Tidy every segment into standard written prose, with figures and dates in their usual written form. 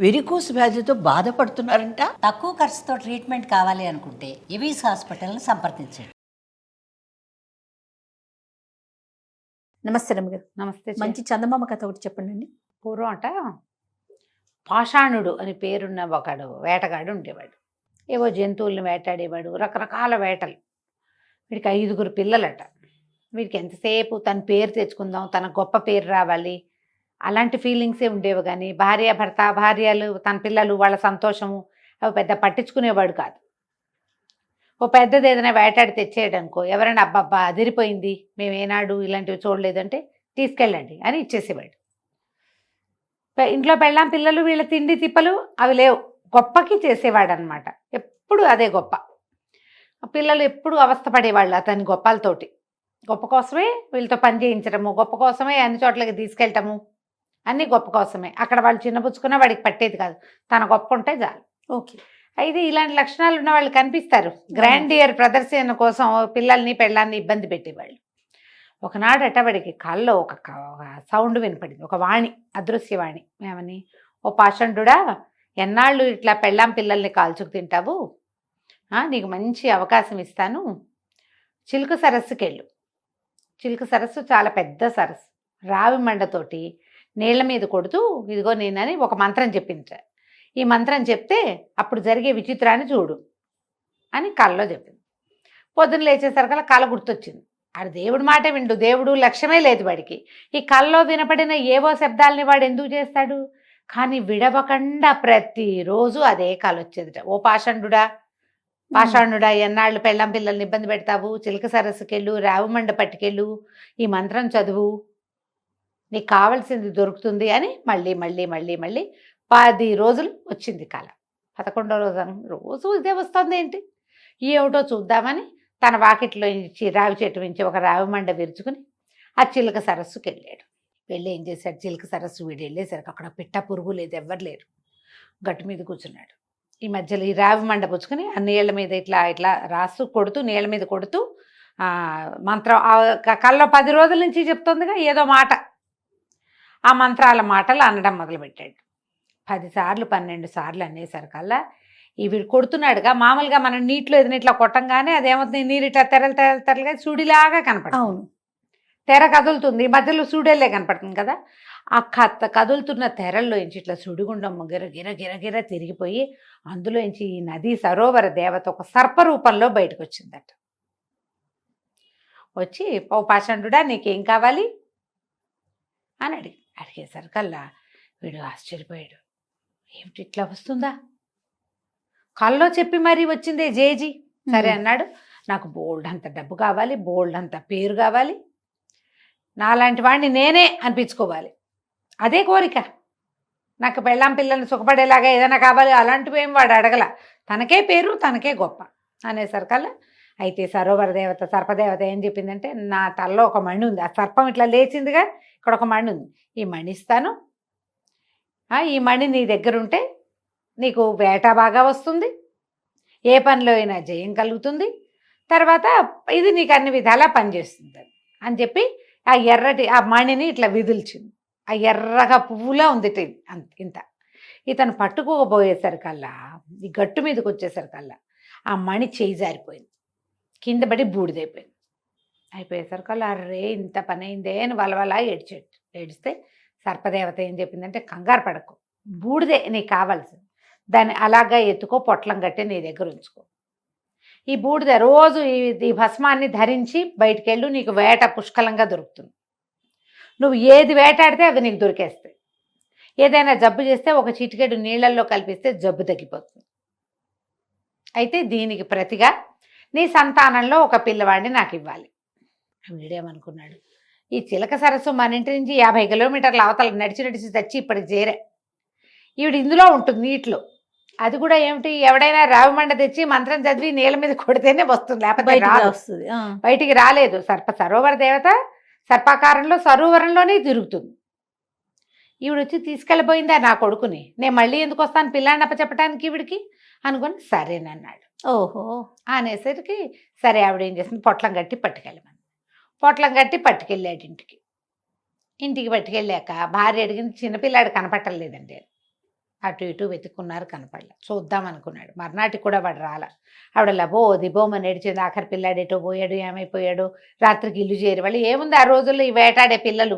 Varicose వ్యాధితో బాధపడుతున్నారంట. తక్కువ ఖర్చుతో ట్రీట్మెంట్ కావాలి అనుకుంటే ఎవిస్ హాస్పిటల్ని సంప్రదించండి. నమస్తే రమ్మగారు. నమస్తే. మంచి చందమామ కథ ఒకటి చెప్పండి అండి. పూర్వం అట పాషాణుడు అని పేరున్న ఒకడు వేటగాడు ఉండేవాడు. ఏవో జంతువుల్ని వేటాడేవాడు, రకరకాల వేటలు. వీడికి 5 పిల్లలట. వీడికి ఎంతసేపు తన పేరు తెచ్చుకుందాం, తన గొప్ప పేరు రావాలి, అలాంటి ఫీలింగ్సే ఉండేవి. కానీ భార్య భర్త, భార్యలు, తన పిల్లలు, వాళ్ళ సంతోషము అవి పెద్ద పట్టించుకునేవాడు కాదు. ఓ పెద్దది ఏదైనా వేటాడి తెచ్చేయడానికో, ఎవరైనా అబ్బబ్బా అదిరిపోయింది, మేము ఏనాడు ఇలాంటివి చూడలేదంటే తీసుకెళ్ళండి అని ఇచ్చేసేవాడు. ఇంట్లో పెళ్ళాం పిల్లలు, వీళ్ళ తిండి తిప్పలు అవి లేవు, గొప్పకి చేసేవాడు అనమాట. ఎప్పుడు అదే గొప్ప. పిల్లలు ఎప్పుడు అవస్థపడేవాళ్ళు అతని గొప్పలతోటి. గొప్ప కోసమే వీళ్ళతో పని చేయించడము, గొప్ప కోసమే అన్ని చోట్లకి తీసుకెళ్ళటము, అన్నీ గొప్ప కోసమే. అక్కడ వాళ్ళు చిన్నపుచ్చుకున్నా వాడికి పట్టేది కాదు, తన గొప్ప ఉంటే చాలు. ఓకే. అయితే ఇలాంటి లక్షణాలు ఉన్న వాళ్ళు కనిపిస్తారు. గ్రాండియర్ ప్రదర్శన కోసం పిల్లల్ని పెళ్ళాన్ని ఇబ్బంది పెట్టేవాళ్ళు. ఒకనాడట వాడికి కాల్లో ఒక సౌండ్ వినపడింది, ఒక వాణి, అదృశ్యవాణి. ఏమని? ఓ పాషండుడా, ఎన్నాళ్ళు ఇట్లా పెళ్ళాం పిల్లల్ని కాల్చుకు తింటావు? నీకు మంచి అవకాశం ఇస్తాను, చిలుక సరస్సుకి వెళ్ళు. చిలుక సరస్సు చాలా పెద్ద సరస్సు, రావి మండతోటి నీళ్ల మీద కొడుతూ ఇదిగో నేనని ఒక మంత్రం చెప్పించా. ఈ మంత్రం చెప్తే అప్పుడు జరిగే విచిత్రాన్ని చూడు అని కళ్ళలో చెప్పింది. పొద్దున్న లేచేసరికల్లా కళ గుర్తొచ్చింది. ఆడు దేవుడి మాటే విండు, దేవుడు లక్ష్యమే లేదు వాడికి. ఈ కళ్ళలో వినపడిన ఏవో శబ్దాలని వాడు ఎందుకు చేస్తాడు? కానీ విడవకుండా ప్రతిరోజు అదే కళ వచ్చేదిట. ఓ పాషండుడా, పాషాణుడా, ఎన్నాళ్ళు పెళ్ళాం పిల్లల్ని ఇబ్బంది పెడతావు? చిలక సరస్సుకెళ్ళు, రావుమండ పట్టుకెళ్ళు, ఈ మంత్రం చదువు, నీకు కావలసింది దొరుకుతుంది అని మళ్ళీ మళ్ళీ మళ్ళీ మళ్ళీ 10 రోజులు వచ్చింది కళ. 11వ రోజు రోజు ఇదే వస్తుంది ఏంటి, ఏమిటో చూద్దామని తన వాకిట్లో నుంచి రావి చెట్టు నుంచి ఒక రావిమండ విరుచుకుని ఆ చిలక సరస్సుకి వెళ్ళాడు. వెళ్ళి ఏం చేశాడు? చిలక సరస్సు వీడు వెళ్ళేసరికి అక్కడ పిట్ట పురుగు లేదు, ఎవ్వరు లేరు. గట్టు మీద కూర్చున్నాడు. ఈ మధ్యలో ఈ రావి మండ పుచ్చుకొని ఆ నీళ్ళ మీద ఇట్లా ఇట్లా రాస్తూ కొడుతూ, నీళ్ళ మీద కొడుతూ మంత్రం కళ్ళలో 10 రోజుల నుంచి చెప్తుందిగా ఏదో మాట, ఆ మంత్రాల మాటలు అనడం మొదలుపెట్టాడు. 10 సార్లు 12 సార్లు అనేసరికల్లా ఈ వీడు కొడుతున్నాడుగా. మామూలుగా మనం నీటిలో ఏదైనా ఇట్లా కొట్టంగానే అదేమవుతుంది, నీరు ఇట్లా తెరలు తెరలు తెరలుగా సుడిలాగా కనపడుతుంది. అవును, తెర కదులుతుంది, మధ్యలో సూడేలే కనపడుతుంది కదా. ఆ కదులుతున్న తెరల్లోంచి ఇట్లా సుడిగుండం గిర గిర గిర గిర తిరిగిపోయి అందులోంచి ఈ నదీ సరోవర దేవత ఒక సర్పరూపంలో బయటకు వచ్చిందట. వచ్చి ఓ పాషండుడా, నీకేం కావాలి అని అడిగేసరికల్లా వీడు ఆశ్చర్యపోయాడు. ఏమిటి ఇట్లా వస్తుందా? కల్లో చెప్పి మరీ వచ్చిందే జేజీ. సరే అన్నాడు, నాకు బోల్డ్ అంత డబ్బు కావాలి, బోల్డ్ అంత పేరు కావాలి, నాలాంటి వాడిని నేనే అనిపించుకోవాలి, అదే కోరిక. నాకు పెళ్ళాం పిల్లల్ని సుఖపడేలాగా ఏదైనా కావాలి. అలాంటివి ఏం వాడు అడగల, తనకే పేరు, తనకే గొప్ప అనేసరికల్లా అయితే సరోవర దేవత, సర్పదేవత ఏం చెప్పిందంటే, నా తలలో ఒక మణి ఉంది, ఆ సర్పం ఇట్లా లేచిందిగా, ఇక్కడ ఒక మణి ఉంది, ఈ మణి ఇస్తాను, ఈ మణి నీ దగ్గర ఉంటే నీకు వేట బాగా వస్తుంది, ఏ పనిలో అయినా జయం కలుగుతుంది, తర్వాత ఇది నీకు అన్ని విధాలా పనిచేస్తుంది అని చెప్పి ఆ ఎర్రటి ఆ మణిని ఇట్లా విదిల్చింది. ఆ ఎర్రగా పువ్వులా ఉంది ఇంత. ఇతను పట్టుకోబోయేసరికల్లా, ఈ గట్టు మీదకి వచ్చేసరికల్లా ఆ మణి చేయి జారిపోయింది, కింద పడి బూడిదైపోయింది. అయిపోయేసరికల్లా అర్రే ఇంత పని అయిందే అని వలవలా ఏడిస్తే సర్పదేవత ఏం చెప్పిందంటే, కంగారు పడకు, బూడిదే నీకు కావాల్సింది, దాన్ని అలాగా ఎత్తుకో, పొట్లం కట్టి నీ దగ్గర ఉంచుకో. ఈ బూడిద రోజు ఈ భస్మాన్ని ధరించి బయటికెళ్ళు, నీకు వేట పుష్కలంగా దొరుకుతుంది. నువ్వు ఏది వేటాడితే అవి నీకు దొరికేస్తాయి. ఏదైనా జబ్బు చేస్తే ఒక చిటికెడు నీళ్ళల్లో కలిపిస్తే జబ్బు తగ్గిపోతుంది. అయితే దీనికి ప్రతిగా నీ సంతానంలో ఒక పిల్లవాడిని నాకు ఇవ్వాలి. వీడేమనుకున్నాడు, ఈ చిలక సరస్సు మన ఇంటి నుంచి 50 కిలోమీటర్ల అవతల నడిచి నడిచి తెచ్చి ఇప్పటికి చేరే, ఈవిడ ఇందులో ఉంటుంది నీటిలో. అది కూడా ఏమిటి, ఎవడైనా రావిమండ తెచ్చి మంత్రం చదివి నీళ్ళ మీద కొడితేనే వస్తుంది, లేకపోతే వస్తుంది, బయటికి రాలేదు. సరోవర దేవత సర్పాకారంలో సరోవరంలోనే తిరుగుతుంది. ఈవిడ వచ్చి తీసుకెళ్ళిపోయిందా నా కొడుకుని, నేను మళ్ళీ ఎందుకు వస్తాను పిల్లాన్ని అప్పచెప్పటానికి ఈవిడికి అనుకుని సరేనన్నాడు. ఓహో అనేసరికి సరే ఆవిడ ఏం చేసింది, పొట్లం కట్టి పట్టుకెళ్ళమని. పొట్లం కట్టి పట్టుకెళ్ళాడు ఇంటికి. ఇంటికి పట్టుకెళ్ళాక భార్య అడిగింది, చిన్నపిల్లాడు కనపట్టలేదండి. అటు ఇటు వెతుక్కున్నారు, కనపడలే. చూద్దాం అనుకున్నాడు. మర్నాటికి కూడా వాడు రాల. ఆవిడ లబో దిబోమని ఏడిచింది. ఆఖరి పిల్లాడు ఎటో పోయాడు, ఏమైపోయాడు, రాత్రికి ఇల్లు చేరి వాళ్ళు ఏముంది ఆ రోజుల్లో ఈ వేటాడే పిల్లలు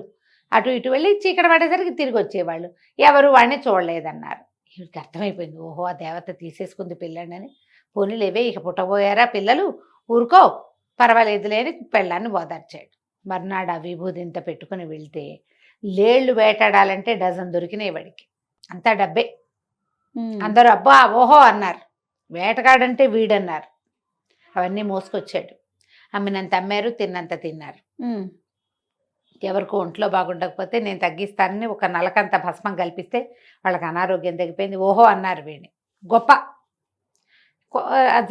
అటు ఇటు వెళ్ళి చీకటి పడేసరికి తిరిగి వచ్చేవాళ్ళు. ఎవరు వాడిని చూడలేదన్నారు. వీడికి అర్థమైపోయింది, ఓహో ఆ దేవత తీసేసుకుంది పిల్లాడని. పోనీలేవే ఇక పుట్టబోయారా పిల్లలు, ఊరుకో పర్వాలేదులే అని పెళ్ళాన్ని ఓదార్చాడు. మర్నాడు ఆ విభూది ఇంత పెట్టుకుని వెళ్తే లేళ్ళు వేటాడాలంటే డజన్ దొరికినాయి వాడికి. అంతా డబ్బే. అందరూ అబ్బా ఓహో అన్నారు. వేటగాడంటే వీడన్నారు. అవన్నీ మోసుకొచ్చాడు. అమ్మినంత అమ్మారు, తిన్నంత తిన్నారు. ఎవరికో ఒంట్లో బాగుండకపోతే నేను తగ్గిస్తానని ఒక నలకంత భస్మం కల్పిస్తే వాళ్ళకి అనారోగ్యం తగ్గిపోయింది. ఓహో అన్నారు వీడిని. గొప్ప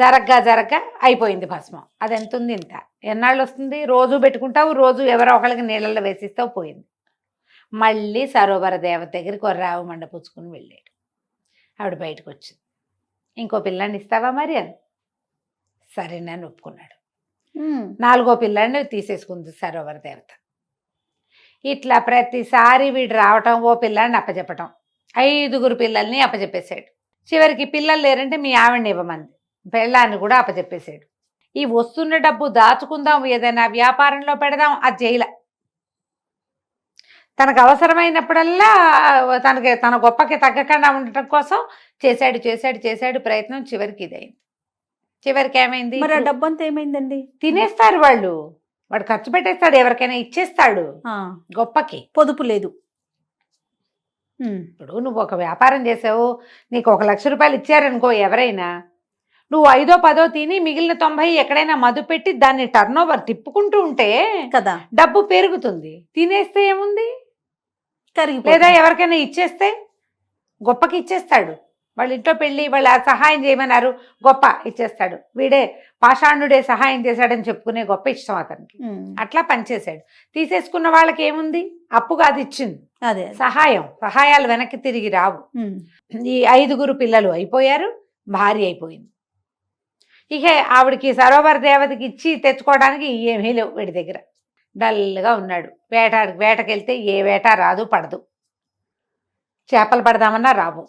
జరగ్గా అయిపోయింది భస్మం. అది ఎంత ఉంది, ఇంత. ఎన్నాళ్ళు వస్తుంది? రోజు పెట్టుకుంటావు, రోజు ఎవరో ఒకళ్ళకి నీళ్ళల్లో వేసిస్తావు, పోయింది. మళ్ళీ సరోవర దేవత దగ్గరికి ఒక రావు మండ పుచ్చుకుని వెళ్ళాడు. ఆవిడ బయటకు వచ్చింది. ఇంకో పిల్లాన్ని ఇస్తావా మరి అని. సరేనని ఒప్పుకున్నాడు. 4వ పిల్లాన్ని తీసేసుకుంది సరోవర దేవత. ఇట్లా ప్రతిసారి వీడు రావటం, ఓ పిల్లాన్ని అప్పచెప్పటం. 5గురు పిల్లల్ని అప్పచెప్పేశాడు. చివరికి పిల్లలు లేరంటే మీ ఆవిడని ఇవ్వమంది. పెళ్ళాన్ని కూడా అప్పచెప్పేశాడు. ఈ వస్తున్న డబ్బు దాచుకుందాం, ఏదైనా వ్యాపారంలో పెడదాం, అది చేయలే. తనకు అవసరమైనప్పుడల్లా తన గొప్పకి తగ్గకుండా ఉండటం కోసం చేశాడు ప్రయత్నం. చివరికి ఇదైంది. చివరికి ఏమైంది? మరి ఆ డబ్బంతా ఏమైందండి? తినేస్తారు వాళ్ళు. వాడు ఖర్చు పెట్టేస్తాడు, ఎవరికైనా ఇచ్చేస్తాడు. గొప్పకి పొదుపు లేదు. ఇప్పుడు నువ్వు ఒక వ్యాపారం చేసావు, నీకు 1 లక్ష రూపాయలు ఇచ్చారనుకో ఎవరైనా, నువ్వు 5ో 10ో తిని మిగిలిన 90 ఎక్కడైనా మదు పెట్టి దాన్ని టర్న్ ఓవర్ తిప్పుకుంటూ ఉంటే కదా డబ్బు పెరుగుతుంది. తినేస్తే ఏముంది? కరిగిపోతుంది. లేదా ఎవరికైనా ఇచ్చేస్తే గొప్పకి ఇచ్చేస్తాడు. వాళ్ళ ఇంట్లో పెళ్ళి వాళ్ళ సహాయం చేయమన్నారు, గొప్ప ఇచ్చేస్తాడు. వీడే పాషాణుడే సహాయం చేశాడని చెప్పుకునే గొప్ప ఇష్టం అతనికి. అట్లా పనిచేశాడు. తీసేసుకున్న వాళ్ళకి ఏముంది? అప్పుగా అది ఇచ్చింది. అదే సహాయాలు వెనక్కి తిరిగి రావు. ఈ 5గురు పిల్లలు అయిపోయారు, భార్య అయిపోయింది. ఇక ఆవిడకి సరోవర దేవతకి ఇచ్చి తెచ్చుకోవడానికి ఏమీ లేవు వీడి దగ్గర. డల్గా ఉన్నాడు. వేటకెళ్తే ఏ వేట రాదు, పడదు. చేపలు పడదామన్నా రావు.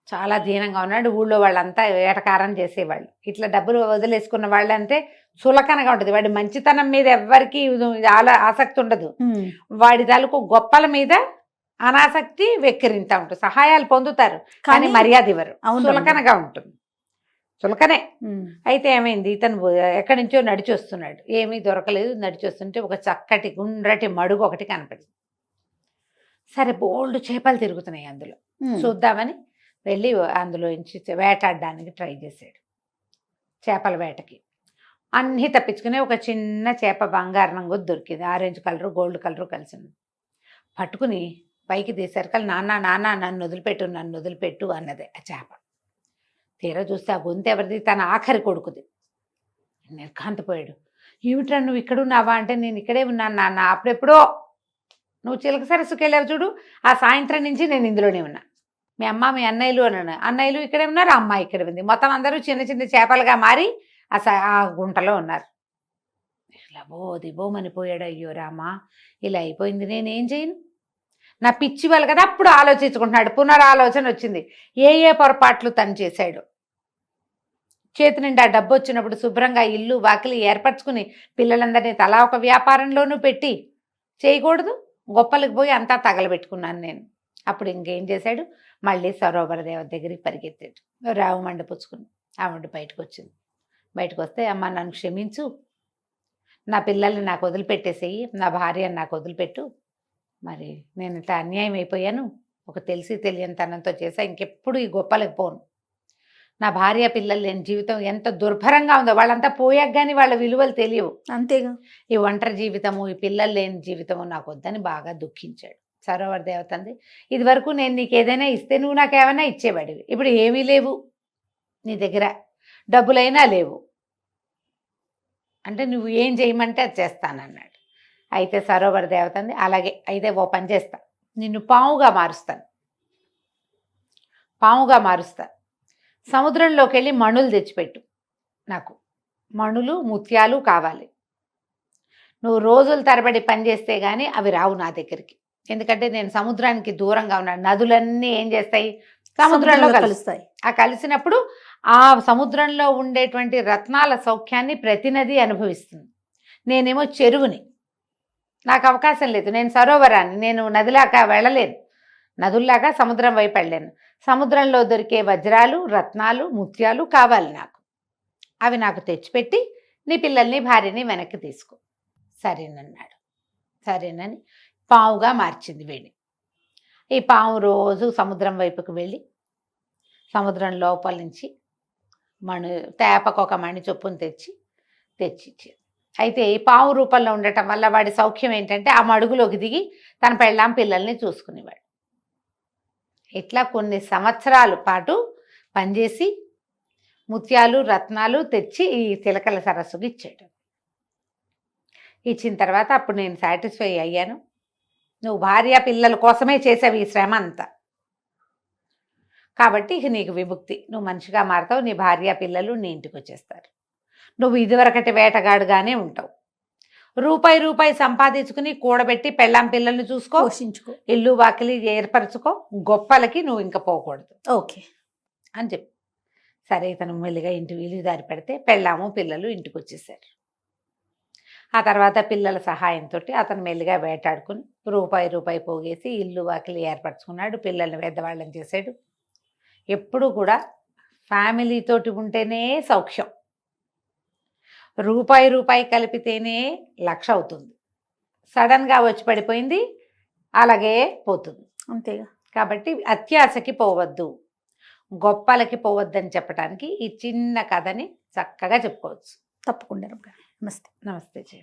చాలా దీనంగా ఉన్నాడు. ఊళ్ళో వాళ్ళంతా వేటకారం చేసేవాళ్ళు. ఇట్లా డబ్బులు వదిలేసుకున్న వాళ్ళు అంటే చులకనగా ఉంటుంది. వాడి మంచితనం మీద ఎవ్వరికి ఆసక్తి ఉండదు. వాడి తాలూకు గొప్పల మీద అనాసక్తి వెక్కిరింతా ఉంటుంది. సహాయాలు పొందుతారు కానీ మర్యాద ఇవ్వరు. చులకనగా ఉంటుంది. చులకనే. అయితే ఏమైంది, ఇతను ఎక్కడి నుంచో నడిచి వస్తున్నాడు. ఏమీ దొరకలేదు. నడిచి వస్తుంటే ఒక చక్కటి గుండ్రటి మడుగు ఒకటి కనపడింది. సరే బోల్డ్ చేపలు తిరుగుతున్నాయి అందులో, చూద్దామని వెళ్ళి అందులో నుంచి వేటాడడానికి ట్రై చేశాడు. చేపల వేటకి అన్నీ తప్పించుకుని ఒక చిన్న చేప బంగారు రంగు దొరికింది. ఆరెంజ్ కలరు, గోల్డ్ కలరు కలిసింది. పట్టుకుని పైకి తీసేసరికి నాన్న నన్ను వదిలిపెట్టు అన్నదే ఆ చేప. తీరా చూస్తే ఆ గొంతు ఎవరిది? తన ఆఖరి కొడుకుది. నిర్ఘాంతపోయాడు. ఏమిట్రా నువ్వు ఇక్కడ ఉన్నావా అంటే, నేను ఇక్కడే ఉన్నాను నాన్న. అప్పుడెప్పుడో నువ్వు చిలక సరస్సుకి వెళ్ళావు చూడు, ఆ సాయంత్రం నుంచి నేను ఇందులోనే ఉన్నా. మీ అమ్మ మీ అన్నయ్యలు అన్నాను. అన్నయ్యలు ఇక్కడే ఉన్నారు, అమ్మ ఇక్కడ ఉంది. మొత్తం అందరూ చిన్న చిన్న చేపలుగా మారి ఆ గుంటలో ఉన్నారు. ఇలా దిబోమనిపోయాడు. అయ్యో రామా, ఇలా అయిపోయింది, నేనేం చేయను? నా పిచ్చి వాళ్ళు కదా. అప్పుడు ఆలోచించుకుంటున్నాడు. పునరాలోచన వచ్చింది. ఏ పొరపాట్లు తను చేశాడు. చేతి నిండా డబ్బు వచ్చినప్పుడు శుభ్రంగా ఇల్లు వాకిలి ఏర్పరచుకుని పిల్లలందరినీ తలా ఒక వ్యాపారంలోనూ పెట్టి చేయకూడదు. గొప్పలకు పోయి అంతా తగలబెట్టుకున్నాను నేను. అప్పుడు ఇంకేం చేశాడు? మళ్ళీ సరోవర దేవత దగ్గరికి పరిగెత్తాడు. రావు మండ పుచ్చుకుని ఆవిడ బయటకు వచ్చింది. బయటకు వస్తే, అమ్మ నన్ను క్షమించు, నా పిల్లల్ని నాకు వదిలిపెట్టేసేయి, నా భార్యను నాకు వదిలిపెట్టు. మరి నేను ఇట్లా అన్యాయం అయిపోయాను, ఒక తెలిసి తెలియని తనంతో చేశా, ఇంకెప్పుడు ఈ గొప్పలకు పోను. నా భార్య పిల్లలు లేని జీవితం ఎంత దుర్భరంగా ఉందో. వాళ్ళంతా పోయాక కానీ వాళ్ళ విలువలు తెలియవు. అంతేగా. ఈ ఒంటరి జీవితము, ఈ పిల్లలు లేని జీవితము నాకు వద్దని బాగా దుఃఖించాడు. సరోవర దేవత అంది, ఇది వరకు నేను నీకు ఏదైనా ఇస్తే నువ్వు నాకు ఏమైనా ఇచ్చేవాడివి. ఇప్పుడు ఏమీ లేవు నీ దగ్గర, డబ్బులైనా లేవు. అంటే నువ్వు ఏం చేయమంటే అది చేస్తానన్నాడు. అయితే సరోవర దేవత అంది, అలాగే అయితే ఓ పని చేస్తా, నిన్ను పాముగా మారుస్తా. సముద్రంలోకి వెళ్ళి మణులు తెచ్చిపెట్టు. నాకు మణులు ముత్యాలు కావాలి. నువ్వు రోజుల తరబడి పని చేస్తే కానీ అవి రావు నా దగ్గరికి. ఎందుకంటే నేను సముద్రానికి దూరంగా ఉన్నాను. నదులన్నీ ఏం చేస్తాయి, సముద్రంలో కలుస్తాయి. కలుస్తాయి. ఆ కలిసినప్పుడు ఆ సముద్రంలో ఉండేటువంటి రత్నాల సౌఖ్యాన్ని ప్రతి నది అనుభవిస్తుంది. నేనేమో చెరువుని, నాకు అవకాశం లేదు. నేను సరోవరాన్ని, నేను నదిలాగా వెళ్ళలేను. నదుల్లాగా సముద్రం వైపు వెళ్ళాను. సముద్రంలో దొరికే వజ్రాలు, రత్నాలు, ముత్యాలు కావాలి నాకు. అవి నాకు తెచ్చిపెట్టి నీ పిల్లల్ని భార్యని వెనక్కి తీసుకో. సరేనన్నాడు. సరేనని పావుగా మార్చింది వీడిని. ఈ పాము రోజు సముద్రం వైపుకు వెళ్ళి సముద్రం లోపల నుంచి తేపకొక మణి చొప్పున తెచ్చిచ్చేది. అయితే ఈ పాము రూపంలో ఉండటం వల్ల వాడి సౌఖ్యం ఏంటంటే ఆ మడుగులోకి దిగి తన పెళ్ళాం పిల్లల్ని చూసుకునేవాడు. ఇట్లా కొన్ని సంవత్సరాల పాటు పనిచేసి ముత్యాలు, రత్నాలు తెచ్చి ఈ చిలకల సరస్సుకి ఇచ్చాడు. ఇచ్చిన తర్వాత అప్పుడు నేను సాటిస్ఫై అయ్యాను. నువ్వు భార్య పిల్లల కోసమే చేసావు ఈ శ్రమ అంతా, కాబట్టి ఇక నీకు విముక్తి. నువ్వు మనిషిగా మారుతావు, నీ భార్య పిల్లలు నీ ఇంటికి వచ్చేస్తారు. నువ్వు ఇదివరకటి వేటగాడుగానే ఉంటావు. రూపాయి సంపాదించుకుని కూడబెట్టి పెళ్ళాం పిల్లల్ని చూసుకో, పోషించుకో, ఇల్లు వాకిలి ఏర్పరచుకో, గొప్పలకి నువ్వు ఇంకా పోకూడదు ఓకే అని చెప్పి సరే ఇతను మెల్లిగా ఇంటి వీలు దారి పెడితే పెళ్ళాము పిల్లలు ఇంటికి వచ్చేసారు. ఆ తర్వాత పిల్లల సహాయంతో అతను మెల్లిగా వేటాడుకుని రూపాయి పోగేసి ఇల్లు వాకిలి ఏర్పరచుకున్నాడు. పిల్లల్ని పెద్దవాళ్ళని చేశాడు. ఎప్పుడు కూడా ఫ్యామిలీతోటి ఉంటేనే సౌఖ్యం. రూపాయి కలిపితేనే 1,00,000 అవుతుంది. సడన్గా వచ్చి పడిపోయింది, అలాగే పోతుంది. అంతేగా. కాబట్టి అత్యాశకి పోవద్దు, గొప్పలకి పోవద్దని చెప్పడానికి ఈ చిన్న కథని చక్కగా చెప్పుకోవచ్చు. తప్పకుండా రమ్య గారు. నమస్తే. నమస్తే జయ.